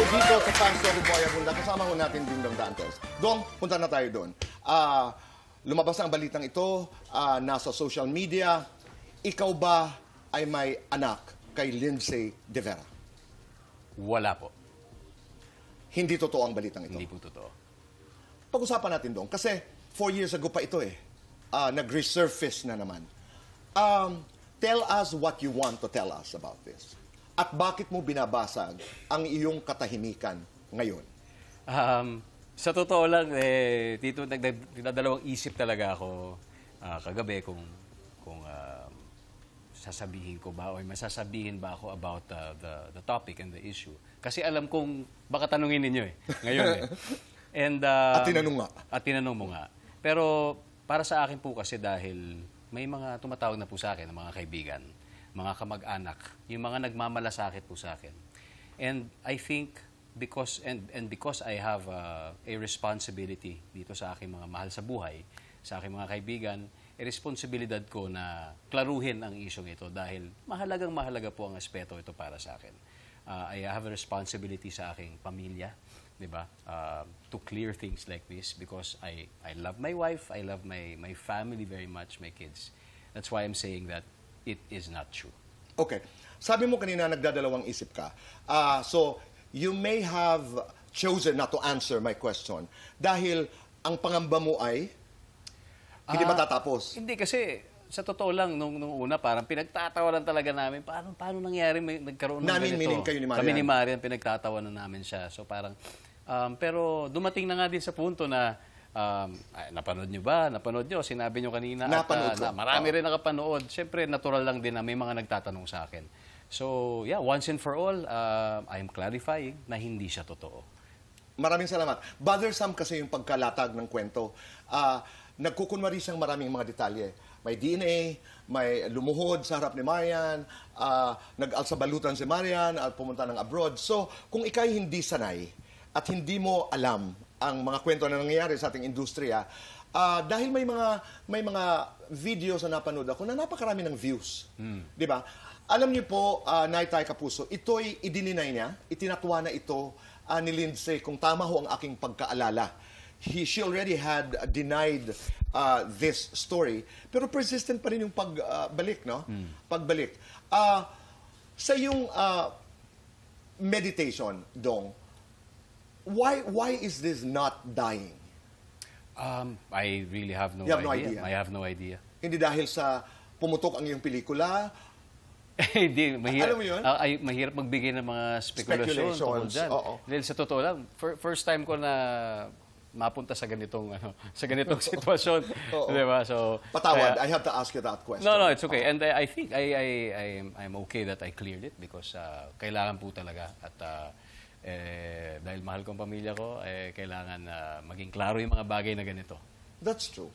dito sa Fans of Boy Abunda, kasama ko natin Dingdong Dantes. Dong, punta na tayo doon. Lumabas ang balitang ito, nasa social media. Ikaw ba ay may anak kay Lindsay De Vera? Wala po. Hindi totoo ang balitang ito? Hindi po totoo. Pag-usapan natin doon, kasi 4 years ago pa ito nag-resurface na naman. Tell us what you want to tell us about this. At bakit mo binabasag ang iyong katahimikan ngayon? Sa totoo lang, dito nagdadalawang isip talaga ako kagabi kung sasabihin ko ba o masasabihin ba ako about the topic and the issue. Kasi alam kong baka tanungin ninyo ngayon And, at tinanong nga. At tinanong mo nga. Pero para sa akin po kasi dahil may mga tumatawag na po sa akin, mga kaibigan, mga kamag-anak, yung mga nagmamalasakit po sa akin. And I think because I have a responsibility dito sa aking mga mahal sa buhay, sa aking mga kaibigan, responsibilidad ko na klaruhin ang isyong ito dahil mahalagang-mahalaga po ang aspeto ito para sa akin. I have a responsibility sa aking pamilya, di ba? To clear things like this because I love my wife, I love my family very much, my kids. That's why I'm saying that it is not true. Okay. Sabi mo kanina nagdadalawang isip ka. So, you may have chosen not to answer my question dahil ang pangamba mo ay hindi matatapos. Hindi kasi sa totoo lang nung una parang pinagtatawanan talaga namin paano nangyari nagkaroon ng ganito. Meaning kayo ni Marian. Kami ni Marian pinagtatawanan namin siya. So parang pero dumating na nga din sa punto na napanood nyo ba? Napanood nyo? Sinabi nyo kanina napanood at marami rin nakapanood. Siyempre, natural lang din na may mga nagtatanong sa akin. So, yeah, once and for all, I'm clarifying na hindi siya totoo. Maraming salamat. Bothersome kasi yung pagkalatag ng kwento. Nagkukunwari siyang maraming mga detalye. May DNA, may lumuhod sa harap ni Marian, nag-alsabalutan si Marian at pumunta ng abroad. So, kung ikay hindi sanay at hindi mo alam ang mga kwento na nangyayari sa ating industriya, dahil may mga videos na napanood ako na napakarami ng views. Di ba? Alam niyo po, Naitay Kapuso, ito'y idininay niya, itinatwa na ito ni Lindsay kung tama ho ang aking pagkaalala. She already had denied this story, pero persistent pa rin yung pagbalik, no? Pagbalik. Sa yung meditation, Dong, why is this not dying? I really have no You have idea. no idea? I have no idea. Hindi dahil sa pumutok ang iyong pelikula? Hindi, mahirap. Alam mo yun? Mahirap magbigay ng mga spekulasyon tungkol dyan. Dahil sa totoo lang, first time ko na mapunta sa ganitong sitwasyon. Di ba? So, Patawad, I have to ask you that question. No, it's okay. And I think I'm okay that I cleared it because kailangan po talaga at dahil mahal ko ang pamilya ko, kailangan maging klaro yung mga bagay na ganito. That's true.